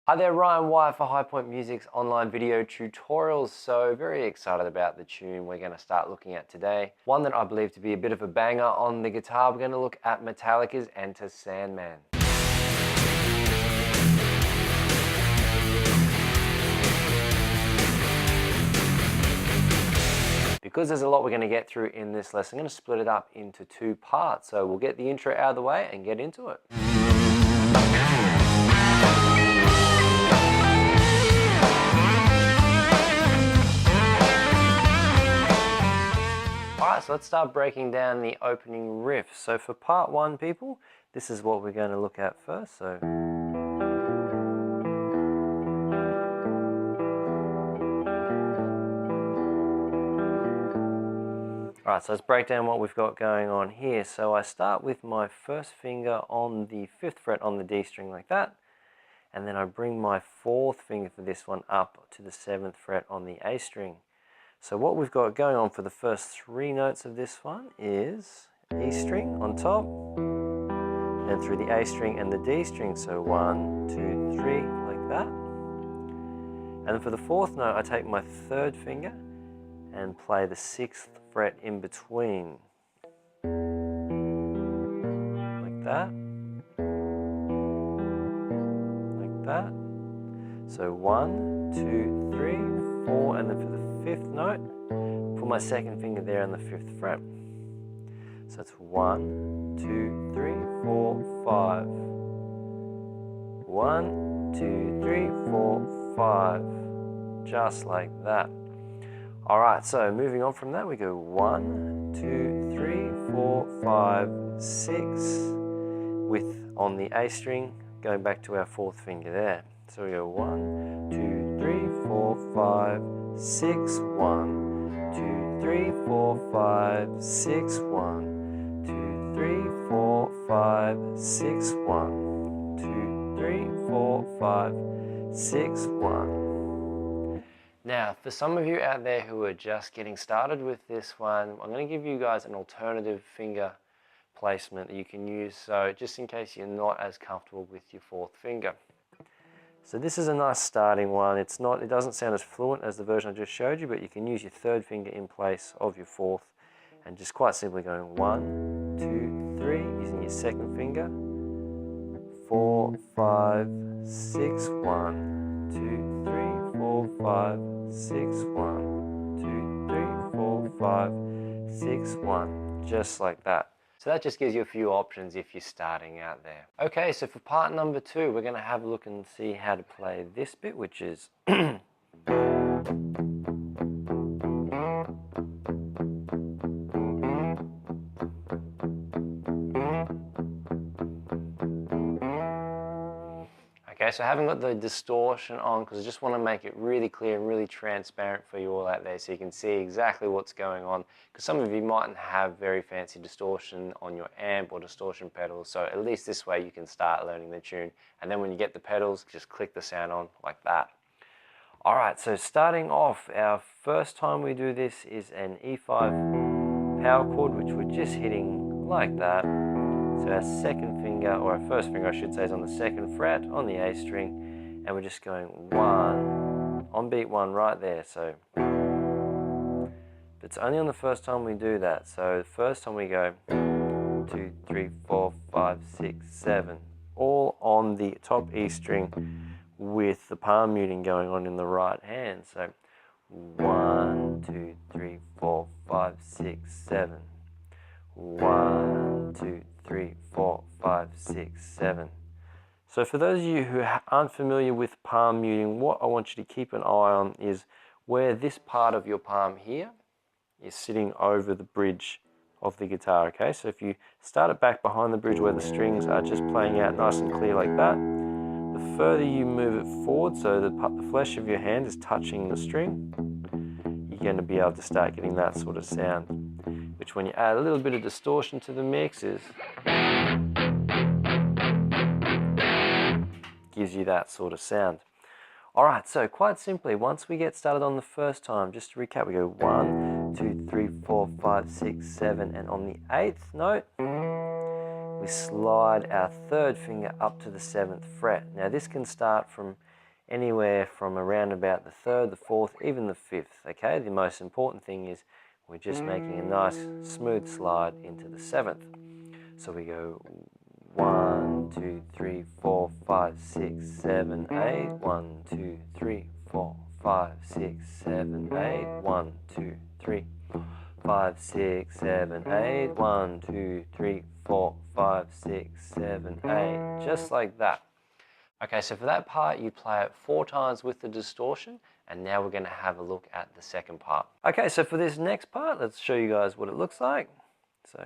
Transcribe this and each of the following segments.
Hi there, Ryan Wyatt for High Point Music's online video tutorials. So very excited about the tune we're going to start looking at today. One that I believe to be a bit of a banger on the guitar. We're going to look at Metallica's Enter Sandman. Because there's a lot we're going to get through in this lesson, I'm going to split it up into two parts. So we'll get the intro out of the way and get into it. Alright, so let's start breaking down the opening riff. So for part one, people, this is what we're going to look at first. So alright, so let's break down what we've got going on here. So I start with my first finger on the 5th fret on the D string like that, and then I bring my 4th finger for this one up to the 7th fret on the A string. So what we've got going on for the first 3 notes of this one is E string on top, and through the A string and the D string, so 1, 2, 3, like that. And then for the 4th note, I take my 3rd finger and play the 6th fret in between, like that, like that. So 1, 2, 3, 4, and then for the 5th note, put my 2nd finger there on the 5th fret. So it's 1, 2, 3, 4, 5. 1, 2, 3, 4, 5. Just like that. Alright, so moving on from that, we go 1, 2, 3, 4, 5, 6, with on the A string, going back to our 4th finger there. So we go 1, 2, 3, 4, 5, 6, 1, 2, 3, 4, 5, 6, 1, 2, 3, 4, 5, 6, 1, 2, 3, 4, 5, 6, 1. Now, for some of you out there who are just getting started with this one, I'm going to give you guys an alternative finger placement that you can use, so just in case you're not as comfortable with your 4th finger. So this is a nice starting one. It doesn't sound as fluent as the version I just showed you, but you can use your 3rd finger in place of your 4th and just quite simply going 1, 2, 3, using your 2nd finger, 4, 5, 6, 1, 2, 3, 4, 5, 6, 1, 2, 3, 4, 5, 6, 1, just like that. So that just gives you a few options if you're starting out there. Okay, so for part number 2, we're going to have a look and see how to play this bit, which is okay, so I haven't got the distortion on because I just want to make it really clear and really transparent for you all out there so you can see exactly what's going on, because some of you mightn't have very fancy distortion on your amp or distortion pedals, so at least this way you can start learning the tune, and then when you get the pedals, just click the sound on like that. Alright, so starting off, our first time we do this is an E5 power chord, which we're just hitting like that. So our 2nd finger, or our 1st finger I should say, is on the 2nd fret on the A string, and we're just going 1, on beat 1 right there. So it's only on the first time we do that. So the first time we go 2, 3, 4, 5, 6, 7, all on the top E string with the palm muting going on in the right hand. So 1, 2, 3, 4, 5, 6, 7. 1, 2, 3, 4, 5, 6, 7. So for those of you who aren't familiar with palm muting, what I want you to keep an eye on is where this part of your palm here is sitting over the bridge of the guitar, okay? So if you start it back behind the bridge where the strings are just playing out nice and clear like that, the further you move it forward so the flesh of your hand is touching the string, you're going to be able to start getting that sort of sound, which when you add a little bit of distortion to the mix gives you that sort of sound. Alright, so quite simply, once we get started on the first time, just to recap, we go 1, 2, 3, 4, 5, 6, 7, and on the 8th note, we slide our 3rd finger up to the 7th fret. Now this can start from anywhere from around about the 3rd, the 4th, even the 5th, okay? The most important thing is we're just making a nice smooth slide into the 7th. So we go 1, 2, 3, 4, 5, 6, 7, 8. 1, 2, 3, 4, 5, 6, 7, 8. 1, 2, 3, 5, 6, 7, 8. 1, 2, 3, 4, 5, 6, 7, 8. Just like that. Okay, so for that part, you play it 4 times with the distortion, and now we're going to have a look at the second part. Okay, so for this next part, let's show you guys what it looks like. So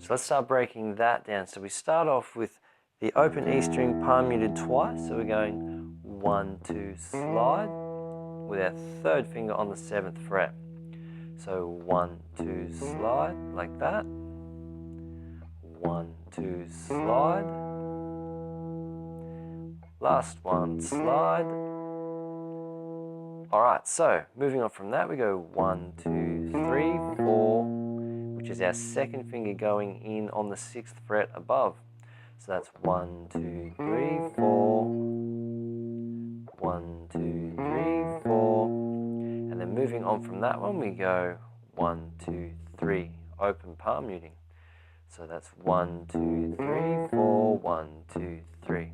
let's start breaking that down. So we start off with the open E string palm muted twice. So we're going 1, 2, slide with our 3rd finger on the 7th fret. So 1, 2, slide like that. 1, 2, slide. Last one, slide. Alright, so moving on from that, we go 1, 2, 3, 4, which is our 2nd finger going in on the 6th fret above. So that's 1, 2, 3, 4. 1, 2, 3, 4. And then moving on from that one, we go 1, 2, 3, open palm muting. So that's 1, 2, 3, 4, 1, 2, 3.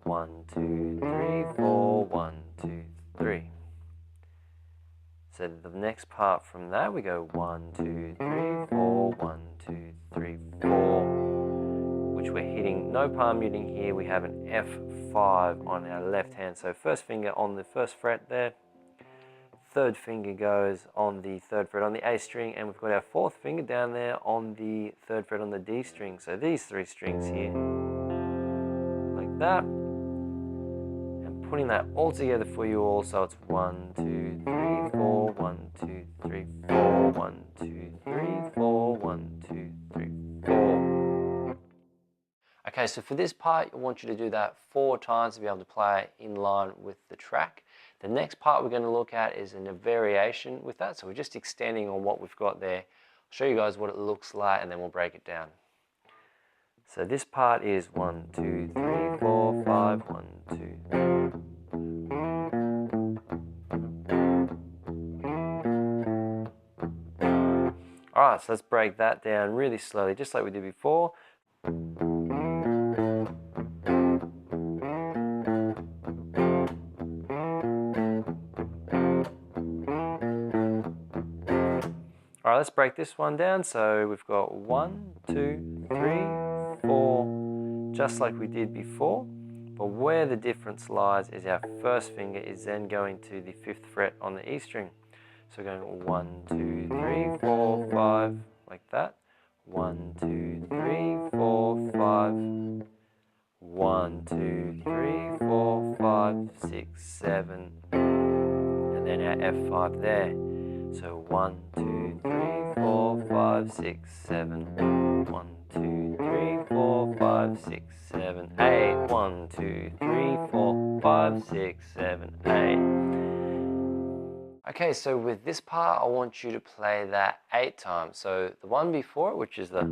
1, 2, 3, 4, 1, 2, 3. So the next part from that, we go 1, 2, 3, 4, 1, 2, 3, 4, which we're hitting no palm muting here. We have an F5 on our left hand. So 1st finger on the 1st fret there. 3rd finger goes on the 3rd fret on the A string, and we've got our 4th finger down there on the 3rd fret on the D string. So these 3 strings here, like that. And putting that all together for you all, so it's 1, 2, 3, 4, 1, 2, 3, 4, 1, 2, 3, 4, 1, 2, 3, 4. Okay, so for this part, I want you to do that 4 times to be able to play in line with the track. The next part we're going to look at is a variation with that, so we're just extending on what we've got there. I'll show you guys what it looks like and then we'll break it down. So this part is 1, 2, 3, 4, 5, 1, 2. Alright, so let's break that down really slowly, just like we did before. Alright, let's break this one down. So we've got 1, 2, 3, 4, just like we did before. But where the difference lies is our 1st finger is then going to the 5th fret on the E string. So we're going 1, 2, 3, 4, 5, like that. 1, 2, 3, 4, 5. 1, 2, 3, 4, 5, 6, 7. And then our F5 there. So 1, 2, 3, 4, 5, 6, 7. 1, 2, 3, 4, 5, 6, 7, 8. 1, 2, 3, 4, 5, 6, 7, 8. Okay, so with this part, I want you to play that 8 times. So the one before it, which is the...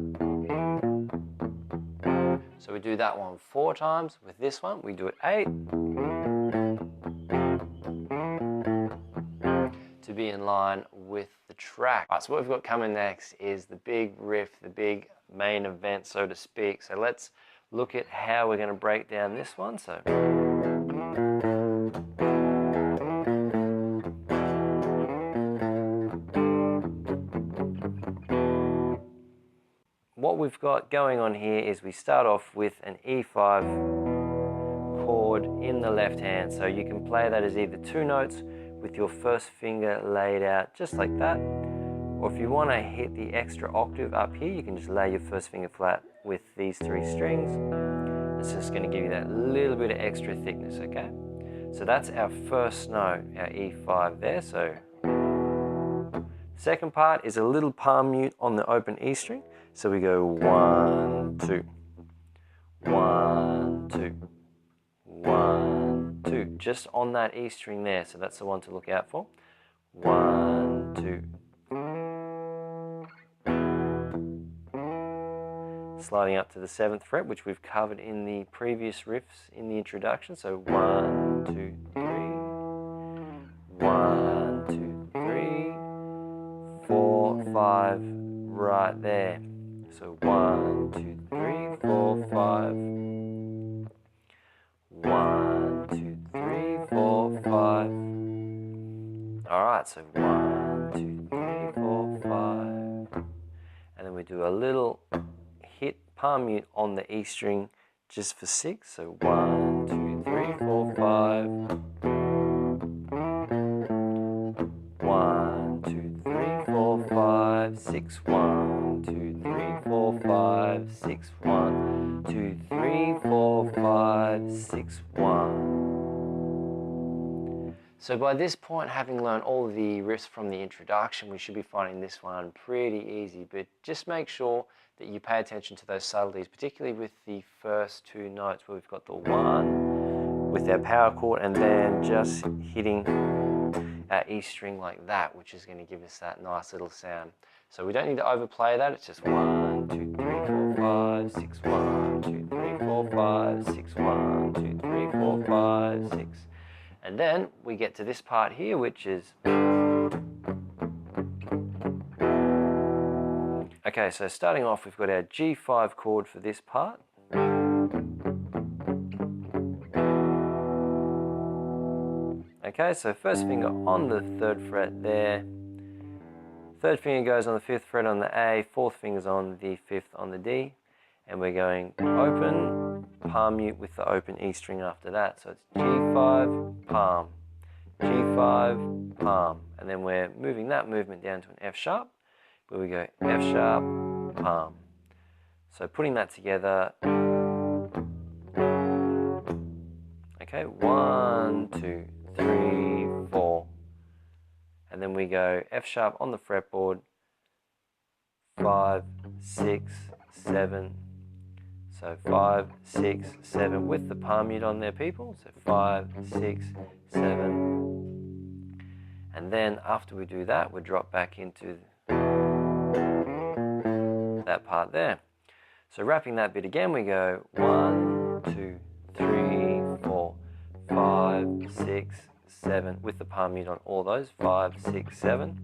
So we do that one 4 times. With this one, we do it 8. To be in line with the track. All right, so what we've got coming next is the big riff, the big main event, so to speak. So let's look at how we're going to break down this one. So what we've got going on here is we start off with an E5 chord in the left hand. So you can play that as either 2 notes with your 1st finger laid out just like that, or if you want to hit the extra octave up here, you can just lay your 1st finger flat with these 3 strings. It's just going to give you that little bit of extra thickness, okay? So that's our 1st note, our E5 there. So second part is a little palm mute on the open E string. So we go 1, 2, 1, 2, 1, 2, just on that E string there. So that's the one to look out for. 1, 2. sliding up to the 7th fret, which we've covered in the previous riffs in the introduction. So 1, 2, 3, 1, 2, 3, 4, 5, right there. So 1, 2, 3, 4, 5. 1, 2, 3, 4, 5. Alright, so 1, 2, 3, 4, 5. And then we do a little hit palm mute on the E string just for 6. So 1, 2, 3, 4, 5. 1, 2, 3, 4, 5, 6. 1, 2, 3, 4, 5, 6. 1, 2, 3, 4, 5, 6, 1. So by this point, having learned all of the riffs from the introduction, we should be finding this one pretty easy, but just make sure that you pay attention to those subtleties, particularly with the first 2 notes where we've got the 1 with our power chord and then just hitting our E string like that, which is going to give us that nice little sound. So we don't need to overplay that, it's just 1, 2, 3, 4, 5, 6, 1, 2, 3, 4, 5, 6, 1, 2, 3, 4, 5, 6. And then we get to this part here, which is... Okay, so starting off, we've got our G5 chord for this part. Okay, so first finger on the 3rd fret there. 3rd finger goes on the 5th fret on the A, 4th finger's on the 5th on the D. And we're going open, palm mute with the open E string after that. So it's G5, palm, G5, palm. And then we're moving that movement down to an F sharp, where we go F sharp, palm. So putting that together. Okay, 1, 2, 3, 4. And then we go F sharp on the fretboard, 5, 6, 7. So 5, 6, 7 with the palm mute on there, people. So 5, 6, 7. And then after we do that, we drop back into that part there. So wrapping that bit again, we go 1, 2, 3, 4, 5, 6, 7 with the palm mute on all those. 5, 6, 7.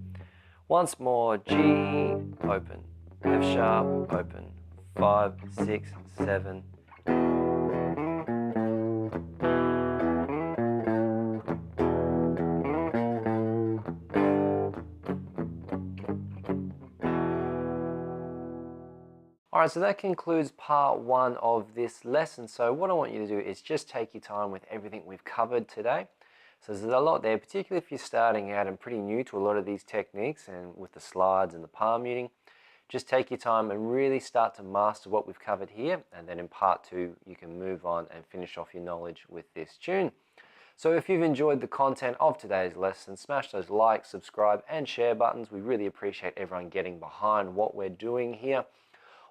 Once more, G, open, F sharp, open. 5, 6, 7. Alright, so that concludes part 1 of this lesson. So what I want you to do is just take your time with everything we've covered today. So there's a lot there, particularly if you're starting out and pretty new to a lot of these techniques and with the slides and the palm muting. Just take your time and really start to master what we've covered here, and then in part 2 you can move on and finish off your knowledge with this tune. So if you've enjoyed the content of today's lesson, smash those like, subscribe and share buttons. We really appreciate everyone getting behind what we're doing here.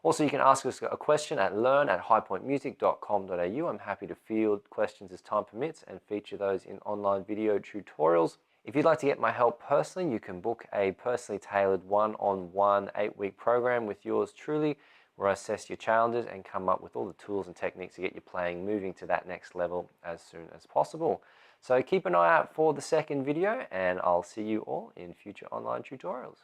Also, you can ask us a question at learn@highpointmusic.com.au. I'm happy to field questions as time permits and feature those in online video tutorials. If you'd like to get my help personally, you can book a personally tailored one-on-one 8-week program with yours truly, where I assess your challenges and come up with all the tools and techniques to get your playing moving to that next level as soon as possible. So keep an eye out for the second video, and I'll see you all in future online tutorials.